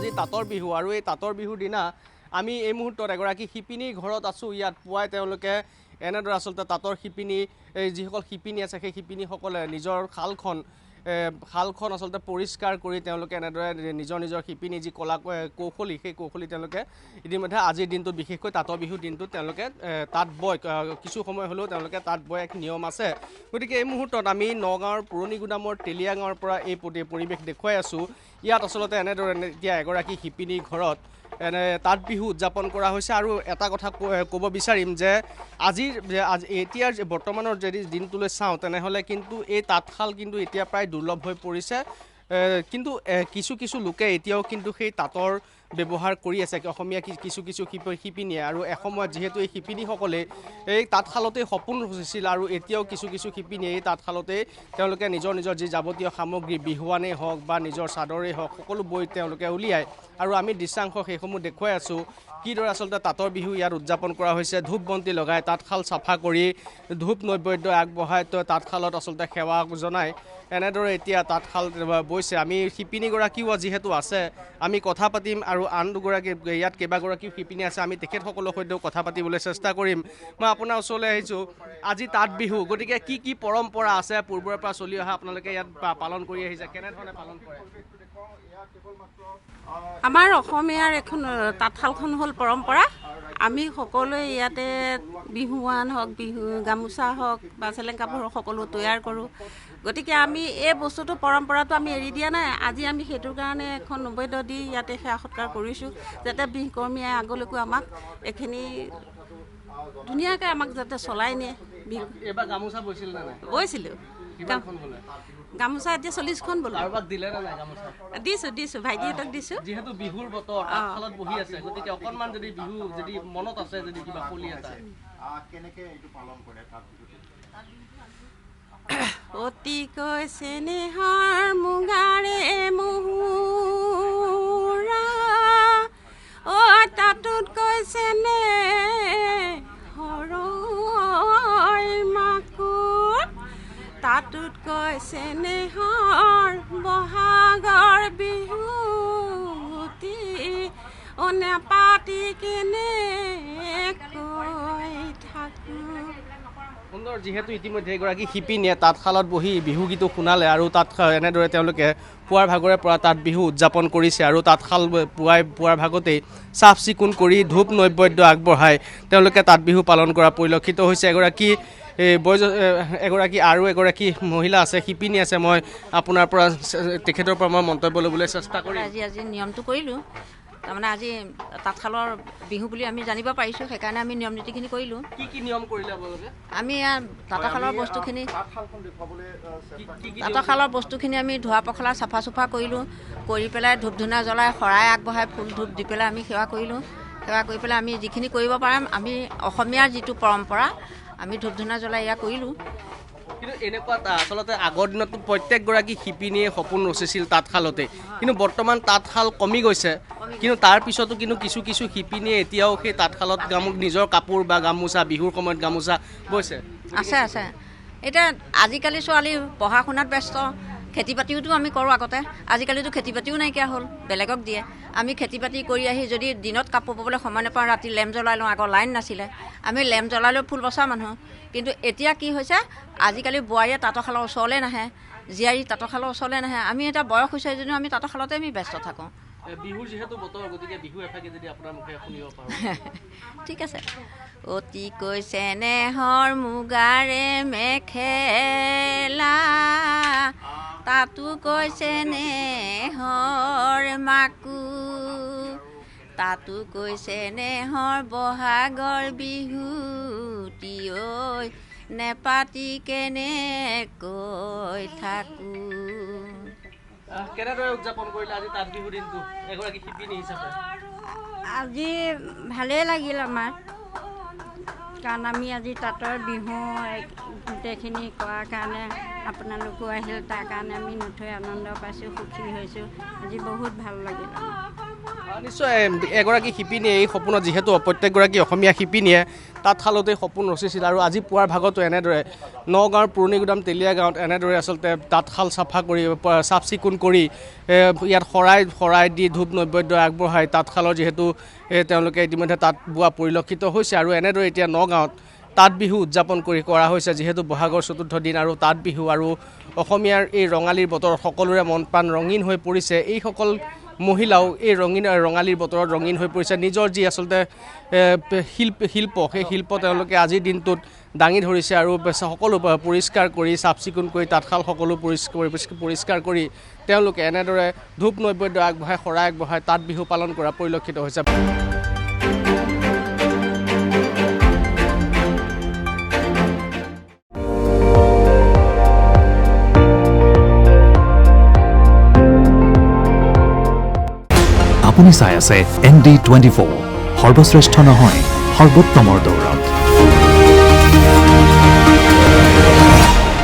আজি তাঁতৰ বিহু আৰু এই তাঁতৰ বিহুৰ দিনা আমি এই মুহূৰ্তত এগৰাকী শিপিনীৰ ঘৰত আছোঁ। ইয়াত পুৱাই তেওঁলোকে এনেদৰে আচলতে তাঁতৰ শিপিনী যিসকল শিপিনী আছে সেই শিপিনীসকলে নিজৰ শালখন আচলতে পৰিষ্কাৰ কৰি তেওঁলোকে এনেদৰে নিজৰ শিপিনী যি কলা কৌশলী সেই কৌশলী তেওঁলোকে ইতিমধ্যে আজিৰ দিনটোত বিশেষকৈ তাঁতৰ বিহুৰ দিনটোত তেওঁলোকে তাঁত বয়। কিছু সময় হ'লেও তেওঁলোকে তাঁত বয় এক নিয়ম আছে। গতিকে এই মুহূৰ্তত আমি নগাঁৱৰ পুৰণি গুদামৰ তেলীয়া গাঁৱৰ পৰা এই পৰিৱেশ দেখুৱাই আছোঁ। ইয়াত আচলতে এনেদৰে এতিয়া এগৰাকী শিপিনীৰ ঘৰত তাঁত বিহু উদযাপন কৰা হৈছে। আৰু এটা কথা ক'ব বিচাৰিম যে এতিয়াৰ বৰ্তমানৰ যদি দিনটোলৈ চাওঁ তেনেহ'লে কিন্তু এই তাঁতশাল কিন্তু এতিয়া প্ৰায় দুৰ্লভ হৈ পৰিছে। কিন্তু কিছু লোকে এতিয়াও কিন্তু সেই তাঁতৰ ব্যৱহাৰ কৰি আছে অসমীয়া কিছু শিপিনীয়ে। আৰু এসময়ত যিহেতু এই শিপিনীসকলে এই তাঁতশালতেই সপোন ৰচিছিল আৰু এতিয়াও কিছু শিপিনীয়ে এই তাঁতশালতেই তেওঁলোকে নিজৰ যি যাৱতীয় সামগ্ৰী বিহুৱানেই হওক বা নিজৰ চাদৰেই হওক সকলো বৈ তেওঁলোকে উলিয়ায়। আৰু আমি দৃশ্যাংশ সেইসমূহ দেখুৱাই আছোঁ কিদৰে আচলতে তাঁতৰ বিহু ইয়াত উদযাপন কৰা হৈছে। ধূপ বন্তি লগাই তাঁতশাল চাফা কৰি ধূপ নৈবেদ্য আগবঢ়াই তাঁতশালত আচলতে সেৱা জনাই এনেদৰে এতিয়া তাঁতশাল বৈছে। আমি শিপিনীগৰাকীও যিহেতু আছে আমি কথা পাতিম আৰু আন দুগৰাকী ইয়াত কেইবাগৰাকীও শিপিনী আছে আমি তেখেতসকলৰ সৈতেও কথা পাতিবলৈ চেষ্টা কৰিম। মই আপোনাৰ ওচৰলৈ আহিছোঁ। আজি তাঁত বিহু, গতিকে কি পৰম্পৰা আছে পূৰ্বৰে পৰা চলি অহা আপোনালোকে ইয়াত পালন কৰি আহিছে, কেনেধৰণে পালন কৰে? আমাৰ অসমীয়াৰ এখন তাঁতশালখন হ'ল পৰম্পৰা। আমি সকলোৱে ইয়াতে বিহুৱান হওক গামোচা হওক বা চেলেং কাপোৰ সকলো তৈয়াৰ কৰোঁ। গতিকে আমি এই বস্তুটো পৰম্পৰাটো আমি এৰি দিয়া নাই। আজি আমি সেইটোৰ কাৰণে এখন নৈবেদ্য দি ইয়াতে সেৱা সৎকাৰ কৰিছোঁ যাতে বিহুকৰ্মীয়ে আগলৈকো আমাক এইখিনি ধুনীয়াকৈ আমাক যাতে চলাই নিয়ে। এইবাৰ গামোচা বৈছিল নে নাই? বৈছিলোঁ। গামোচা এতিয়া 40খন বলো। দিছোঁ ভাইটিহঁতক দিছোঁ। যিহেতু বিহুৰ বতৰ তাঁতশালত বহি আছে, গতিকে অকণমান যদি বিহু যদি মনত আছে যদি কিবা কলি আছে কেনেকৈ এইটো পালন কৰে তাঁত বিহুটো? অতিকৈ চেনেহৰ মুগাৰে মুহুৰা তাতোতকৈ চেনেহৰ মাকুত তাতোতকৈ চেনেহৰ বহাগৰ বিহুতি নেপাতি কেনেকৈ থাকোঁ। সুন্দৰ। যিহেতু ইতিমধ্যে এগৰাকী শিপিনীয়ে তাঁতশালত বহি বিহুগীতো শুনালে আৰু তাত এনেদৰে তেওঁলোকে পুৱাৰ ভাগৰে পৰা তাঁত বিহু উদযাপন কৰিছে। আৰু তাঁতশাল পুৱাৰ ভাগতেই চাফ চিকুণ কৰি ধূপ নৈবেদ্য আগবঢ়াই তেওঁলোকে তাঁত বিহু পালন কৰা পৰিলক্ষিত হৈছে। আৰু এগৰাকী মহিলা আছে, শিপিনী আছে। মই আপোনাৰ পৰা তেখেতৰ পৰা মই মন্তব্য ল'বলৈ চেষ্টা কৰিম। আজি নিয়মটো কৰিলোঁ। তাৰমানে আজি তাঁতশালৰ বিহু বুলি আমি জানিব পাৰিছোঁ, সেইকাৰণে আমি নিয়ম নীতিখিনি কৰিলোঁ। কি নিয়ম কৰিলে আপোনালোকে? আমি তাঁতশালৰ বস্তুখিনি আমি ধোৱা পখলা চাফা চুফা কৰিলোঁ। কৰি পেলাই ধূপ ধূনা জ্বলাই শৰাই আগবঢ়াই ফুল ধূপ দি পেলাই আমি সেৱা কৰিলোঁ। সেৱা কৰি পেলাই আমি যিখিনি কৰিব পাৰিম, আমি অসমীয়াৰ যিটো পৰম্পৰা আমি ধূপ ধূনা জ্বলাই এয়া কৰিলোঁ। কিন্তু এনেকুৱা আচলতে আগৰ দিনতো প্ৰত্যেকগৰাকী শিপিনীয়ে সপোন ৰচিছিল তাঁতশালতে, কিন্তু বৰ্তমান তাঁতশাল কমি গৈছে। কিন্তু তাৰ পিছতো কিন্তু কিছু শিপিনীয়ে এতিয়াও সেই তাঁতশালত নিজৰ কাপোৰ বা গামোচা বিহুৰ সময়ত গামোচা বৈছে। আছে। এতিয়া আজিকালি ছোৱালী পঢ়া শুনাত ব্যস্ত, খেতি বাতিওতো আমি কৰোঁ আগতে। আজিকালিতো খেতি বাতিও নাইকিয়া হ'ল, বেলেগক দিয়ে। আমি খেতি বাতি কৰি আহি যদি দিনত কাপোৰ ব'বলৈ সময় নাপাওঁ, ৰাতি লেম্প জ্বলাই লওঁ। আগৰ লাইন নাছিলে, আমি লেম্প জ্বলালেও ফুল বচা মানুহ। কিন্তু এতিয়া কি হৈছে, আজিকালি বোৱাৰীয়ে তাঁতৰশালৰ ওচৰলৈ নাহে, জীয়াৰী তাঁতৰশালৰ ওচৰলৈ নাহে। আমি এতিয়া বয়স হৈছে যদিও আমি তাঁতৰশালতে আমি ব্যস্ত থাকোঁ। বিহুৰ যিহেতু বতৰ, গতিকে বিহু এফাকি যদি আপোনাৰ মুখে শুনিব পাৰোঁ। ঠিক আছে। অতিকৈ চেনেহৰ মুগাৰে মেখেলা তাতোকৈ চেনেহৰ মাকো তাতোকৈ চেনেহৰ বহাগৰ বিহুতি ঐ নেপাতি কেনেকৈ থাকোঁ। কেনেদৰে উদযাপন কৰিলে আজি তাঁত বিহু দিনটো এগৰাকী শিপিনী হিচাপে? আজি ভালেই লাগিল আমাৰ, কাৰণ আমি আজি তাঁতৰ বিহু গোটেইখিনি কৰাৰ কাৰণে আপোনালোকো আহিল, তাৰ কাৰণে আমি নথৈ আনন্দ পাইছোঁ, সুখী হৈছোঁ। আজি বহুত ভাল লাগিল। নিশ্চয় এগৰাকী শিপিনীয়ে এই সপোনত, যিহেতু প্ৰত্যেকগৰাকী অসমীয়া শিপিনীয়ে তাঁতশালতেই সপোন ৰচিছিল আৰু আজি পুৱাৰ ভাগতো এনেদৰে নগাঁৱৰ পুৰণিগুদাম তেলীয়া গাঁৱত এনেদৰে আচলতে তাঁতশাল চাফা কৰি চাফ চিকুণ কৰি ইয়াত শৰাই দি ধূপ নৈবেদ্য আগবঢ়াই তাঁতশালৰ যিহেতু তেওঁলোকে ইতিমধ্যে তাঁত বোৱা পৰিলক্ষিত হৈছে আৰু এনেদৰে এতিয়া নগাঁৱত তাঁত বিহু উদযাপন কৰা হৈছে যিহেতু বহাগৰ ৪ৰ্থ দিন আৰু তাঁত বিহু আৰু অসমীয়াৰ এই ৰঙালীৰ বতৰত সকলোৰে মন প্ৰাণ ৰঙীন হৈ পৰিছে এইসকল মহিলাও এই ৰঙালীৰ বতৰত ৰঙীন হৈ পৰিছে নিজৰ যি আচলতে শিল্প সেই শিল্প তেওঁলোকে আজিৰ দিনটোত দাঙি ধৰিছে আৰু সকলো পৰিষ্কাৰ কৰি চাফ চিকুণ কৰি তাঁতশাল সকলো পৰিষ্কাৰ কৰি তেওঁলোকে এনেদৰে ধূপ নৈবেদ্য আগবঢ়াই শৰাই আগবঢ়াই তাঁত বিহু পালন কৰা পৰিলক্ষিত হৈছে আপুনি চাই আছে ND24 সৰ্বশ্ৰেষ্ঠ নহয় সৰ্বোত্তমৰ দৌৰত